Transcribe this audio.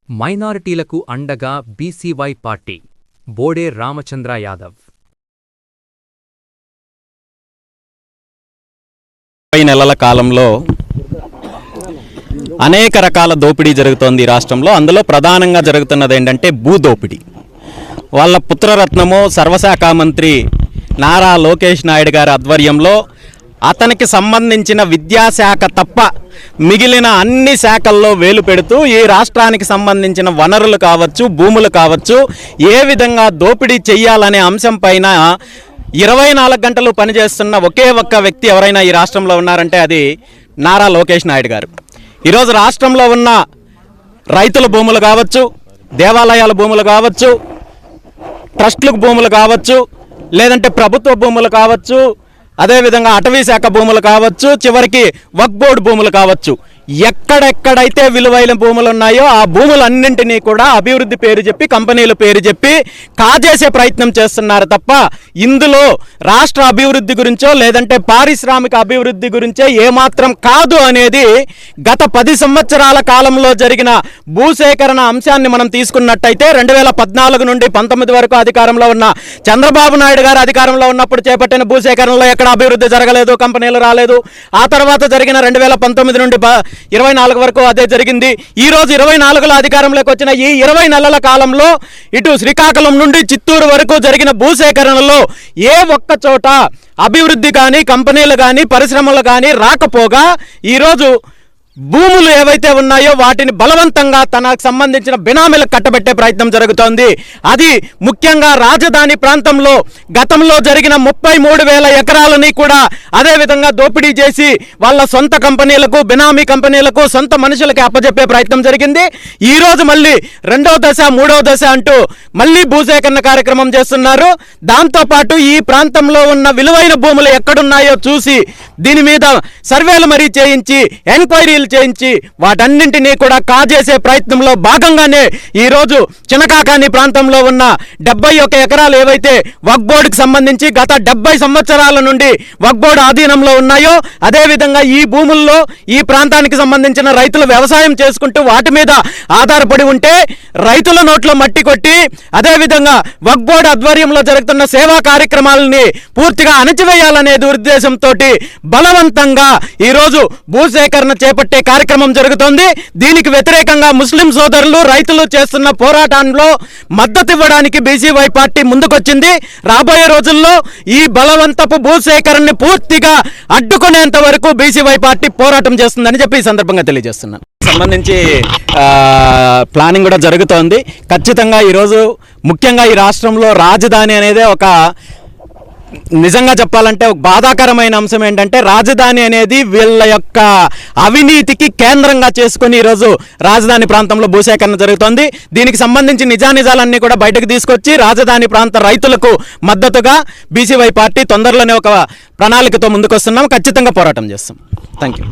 మైనారిటీలకు అండగా BCY party Bode Ramachandra Yadav. 20 నెలల కాలంలో అనేక రకాల దోపిడీ జరుగుతోంది ఈ రాష్ట్రంలో. అందులో ప్రధానంగా జరుగుతున్నది ఏంటంటే భూదోపిడీ. వాళ్ళ పుత్రరత్నము సర్వశాఖ మంత్రి నారా లోకేష్ నాయుడు గారి ఆధ్వర్యంలో అతనికి సంబంధించిన విద్యాశాఖ తప్ప మిగిలిన అన్ని శాఖల్లో వేలు పెడుతూ ఈ రాష్ట్రానికి సంబంధించిన వనరులు కావచ్చు, భూములు కావచ్చు, ఏ విధంగా దోపిడీ చెయ్యాలనే అంశం పైన 24 గంటలు పనిచేస్తున్న ఒకే ఒక్క వ్యక్తి ఎవరైనా ఈ రాష్ట్రంలో ఉన్నారంటే అది నారా లోకేష్ నాయుడు గారు. ఈరోజు రాష్ట్రంలో ఉన్న రైతుల భూములు కావచ్చు, దేవాలయాల భూములు కావచ్చు, ట్రస్టులకు భూములు కావచ్చు, లేదంటే ప్రభుత్వ భూములు కావచ్చు, అదేవిధంగా అటవీ శాఖ భూములు కావచ్చు, చివరికి వక్ఫ్ బోర్డు భూములు కావచ్చు, ఎక్కడెక్కడైతే విలువైన భూములు ఉన్నాయో ఆ భూములన్నింటినీ కూడా అభివృద్ధి పేరు చెప్పి, కంపెనీల పేరు చెప్పి కాజేసే ప్రయత్నం చేస్తున్నారు తప్ప ఇందులో రాష్ట్ర అభివృద్ధి గురించో లేదంటే పారిశ్రామిక అభివృద్ధి గురించే ఏమాత్రం కాదు అనేది గత 10 సంవత్సరాల కాలంలో జరిగిన భూసేకరణ అంశాన్ని మనం తీసుకున్నట్టయితే 2014 నుండి 19 వరకు అధికారంలో ఉన్న చంద్రబాబు నాయుడు గారు అధికారంలో ఉన్నప్పుడు చేపట్టిన భూసేకరణలో ఎక్కడ అభివృద్ధి జరగలేదు, కంపెనీలు రాలేదు. ఆ తర్వాత జరిగిన 2019 నుండి 24 వరకు అదే జరిగింది. ఈ రోజు 24లో అధికారంలోకి వచ్చిన ఈ 20 నెలల కాలంలో ఇటు శ్రీకాకుళం నుండి చిత్తూరు వరకు జరిగిన భూసేకరణలో ఏ ఒక్క చోట అభివృద్ధి కానీ, కంపెనీలు కానీ, పరిశ్రమలు కానీ రాకపోగా ఈరోజు భూములు ఏవైతే ఉన్నాయో వాటిని బలవంతంగా తనకు సంబంధించిన బినామీలకు కట్టబెట్టే ప్రయత్నం జరుగుతోంది. అది ముఖ్యంగా రాజధాని ప్రాంతంలో గతంలో జరిగిన 33,000 ఎకరాలని కూడా అదేవిధంగా దోపిడీ చేసి వాళ్ళ సొంత కంపెనీలకు, బినామీ కంపెనీలకు, సొంత మనుషులకి అప్పచెప్పే ప్రయత్నం జరిగింది. ఈరోజు మళ్ళీ 2వ దశ, 3వ దశ అంటూ మళ్ళీ భూసేకరణ కార్యక్రమం చేస్తున్నారు. దాంతోపాటు ఈ ప్రాంతంలో ఉన్న విలువైన భూములు ఎక్కడున్నాయో చూసి దీని మీద సర్వేలు మరీ చేయించి, ఎంక్వైరీలు చేయించి వాటన్నింటినీ కూడా కాజేసే ప్రయత్నంలో భాగంగానే ఈరోజు చినకాకాని ప్రాంతంలో ఉన్న 71 ఎకరాలు ఏవైతే వక్ఫ్ బోర్డుకి సంబంధించి గత 70 సంవత్సరాల నుండి వక్ఫ్ బోర్డు ఆధీనంలో ఉన్నాయో, అదేవిధంగా ఈ భూముల్లో ఈ ప్రాంతానికి సంబంధించిన రైతులు వ్యవసాయం చేసుకుంటూ వాటి మీద ఆధారపడి ఉంటే రైతుల నోట్లో మట్టి కొట్టి అదేవిధంగా వక్ఫ్ బోర్డు ఆధ్వర్యంలో జరుగుతున్న సేవా కార్యక్రమాలని పూర్తిగా అణచివేయాలనే దురుద్దేశంతో బలవంతంగా ఈరోజు భూసేకరణ చేపట్టే కార్యక్రమం జరుగుతోంది. దీనికి వ్యతిరేకంగా ముస్లిం సోదరులు, రైతులు చేస్తున్న పోరాటంలో మద్దతు ఇవ్వడానికి బీసీవై పార్టీ ముందుకొచ్చింది. రాబోయే రోజుల్లో ఈ బలవంతపు భూసేకరణని పూర్తిగా అడ్డుకునేంత వరకు బీసీవై పార్టీ పోరాటం చేస్తుందని చెప్పి ఈ సందర్భంగా తెలియజేస్తున్నాను. సంబంధించి ప్లానింగ్ కూడా జరుగుతోంది. ఖచ్చితంగా ఈరోజు ముఖ్యంగా ఈ రాష్ట్రంలో రాజధాని అనేది ఒక నిజంగా చెప్పాలంటే ఒక బాధాకరమైన అంశం ఏంటంటే రాజధాని అనేది వీళ్ళ యొక్క అవినీతికి కేంద్రంగా చేసుకుని ఈరోజు రాజధాని ప్రాంతంలో భూసేకరణ జరుగుతోంది. దీనికి సంబంధించి నిజానిజాలన్నీ కూడా బయటకు తీసుకొచ్చి రాజధాని ప్రాంత రైతులకు మద్దతుగా బీసీవై పార్టీ తొందరలోనే ఒక ప్రణాళికతో ముందుకొస్తున్నాం. ఖచ్చితంగా పోరాటం చేస్తాం. Thank you.